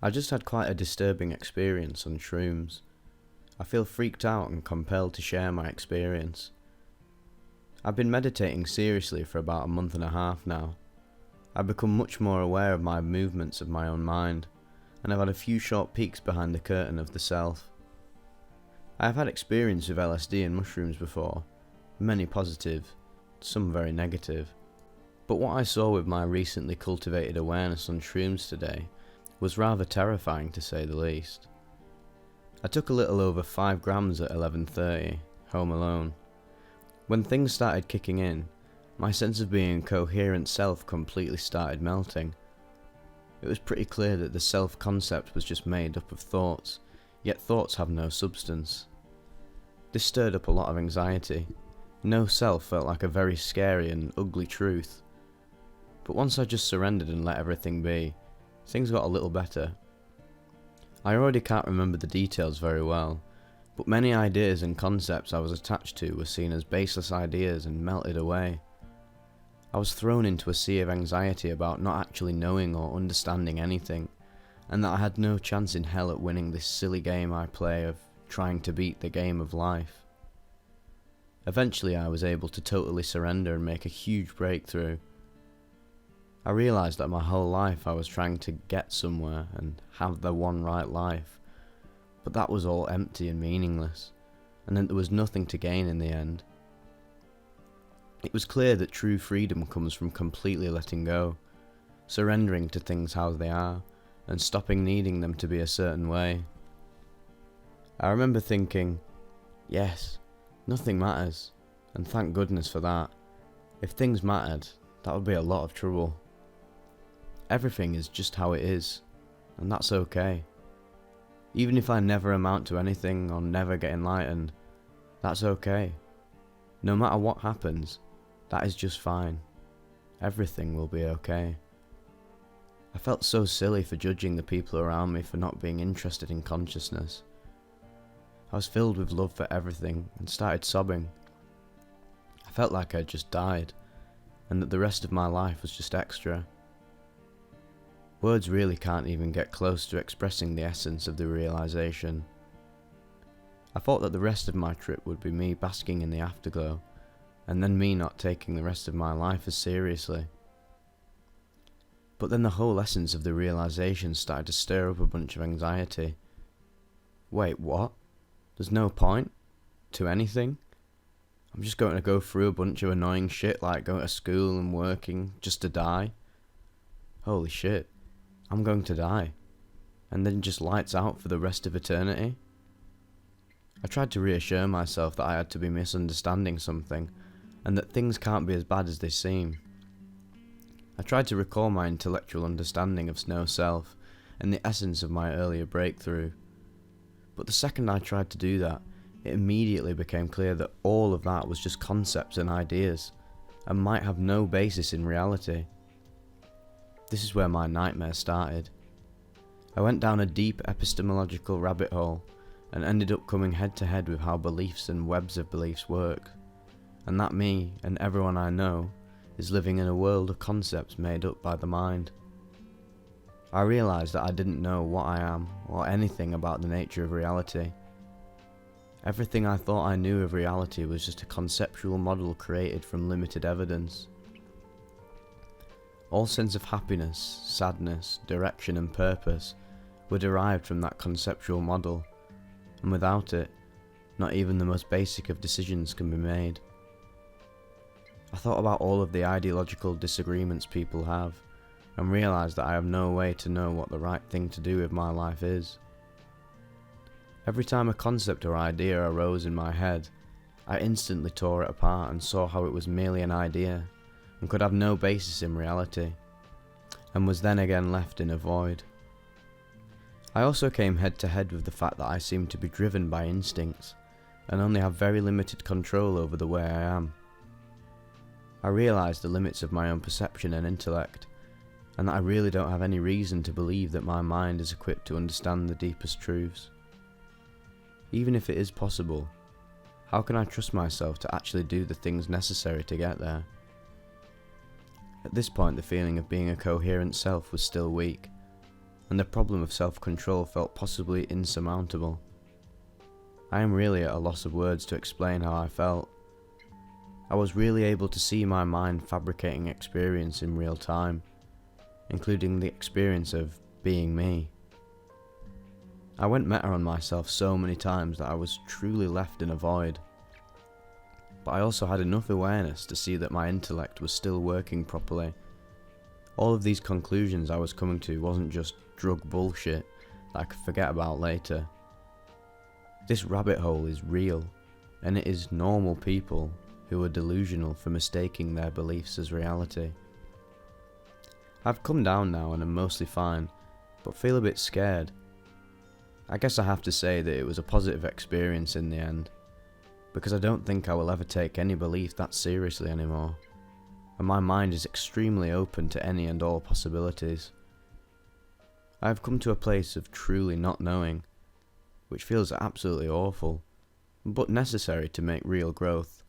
I just had quite a disturbing experience on shrooms. I feel freaked out and compelled to share my experience. I've been meditating seriously for about a month and a half now. I've become much more aware of my movements of my own mind, and I've had a few short peeks behind the curtain of the self. I have had experience with LSD and mushrooms before, many positive, some very negative. But what I saw with my recently cultivated awareness on shrooms today was rather terrifying, to say the least. I took a little over 5 grams at 11:30, home alone. When things started kicking in, my sense of being a coherent self completely started melting. It was pretty clear that the self concept was just made up of thoughts, yet thoughts have no substance. This stirred up a lot of anxiety. No self felt like a very scary and ugly truth. But once I just surrendered and let everything be, things got a little better. I already can't remember the details very well, but many ideas and concepts I was attached to were seen as baseless ideas and melted away. I was thrown into a sea of anxiety about not actually knowing or understanding anything, and that I had no chance in hell at winning this silly game I play of trying to beat the game of life. Eventually I was able to totally surrender and make a huge breakthrough. I realised that my whole life I was trying to get somewhere and have the one right life, but that was all empty and meaningless, and that there was nothing to gain in the end. It was clear that true freedom comes from completely letting go, surrendering to things how they are, and stopping needing them to be a certain way. I remember thinking, yes, nothing matters, and thank goodness for that. If things mattered, that would be a lot of trouble. Everything is just how it is, and that's okay. Even if I never amount to anything or never get enlightened, that's okay. No matter what happens, that is just fine. Everything will be okay. I felt so silly for judging the people around me for not being interested in consciousness. I was filled with love for everything and started sobbing. I felt like I had just died, and that the rest of my life was just extra. Words really can't even get close to expressing the essence of the realisation. I thought that the rest of my trip would be me basking in the afterglow, and then me not taking the rest of my life as seriously. But then the whole essence of the realisation started to stir up a bunch of anxiety. Wait, what? There's no point to anything? I'm just going to go through a bunch of annoying shit like going to school and working just to die? Holy shit, I'm going to die, and then just lights out for the rest of eternity? I tried to reassure myself that I had to be misunderstanding something, and that things can't be as bad as they seem. I tried to recall my intellectual understanding of no self, and the essence of my earlier breakthrough. But the second I tried to do that, it immediately became clear that all of that was just concepts and ideas, and might have no basis in reality. This is where my nightmare started. I went down a deep epistemological rabbit hole, and ended up coming head to head with how beliefs and webs of beliefs work, and that me, and everyone I know, is living in a world of concepts made up by the mind. I realised that I didn't know what I am, or anything about the nature of reality. Everything I thought I knew of reality was just a conceptual model created from limited evidence. All sense of happiness, sadness, direction and purpose were derived from that conceptual model, and without it, not even the most basic of decisions can be made. I thought about all of the ideological disagreements people have, and realised that I have no way to know what the right thing to do with my life is. Every time a concept or idea arose in my head, I instantly tore it apart and saw how it was merely an idea, and could have no basis in reality, and was then again left in a void. I also came head to head with the fact that I seem to be driven by instincts, and only have very limited control over the way I am. I realised the limits of my own perception and intellect, and that I really don't have any reason to believe that my mind is equipped to understand the deepest truths. Even if it is possible, how can I trust myself to actually do the things necessary to get there? At this point, the feeling of being a coherent self was still weak. and the problem of self-control felt possibly insurmountable. I am really at a loss of words to explain how I felt. I was really able to see my mind fabricating experience in real time, including the experience of being me. I went meta on myself so many times that I was truly left in a void. But I also had enough awareness to see that my intellect was still working properly. All of these conclusions I was coming to wasn't just drug bullshit that I could forget about later. This rabbit hole is real, and it is normal people who are delusional for mistaking their beliefs as reality. I've come down now and am mostly fine, but feel a bit scared. I guess I have to say that it was a positive experience in the end, because I don't think I will ever take any belief that seriously anymore, and my mind is extremely open to any and all possibilities. I have come to a place of truly not knowing, which feels absolutely awful, but necessary to make real growth.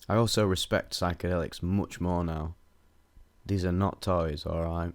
I also respect psychedelics much more now. These are not toys, alright?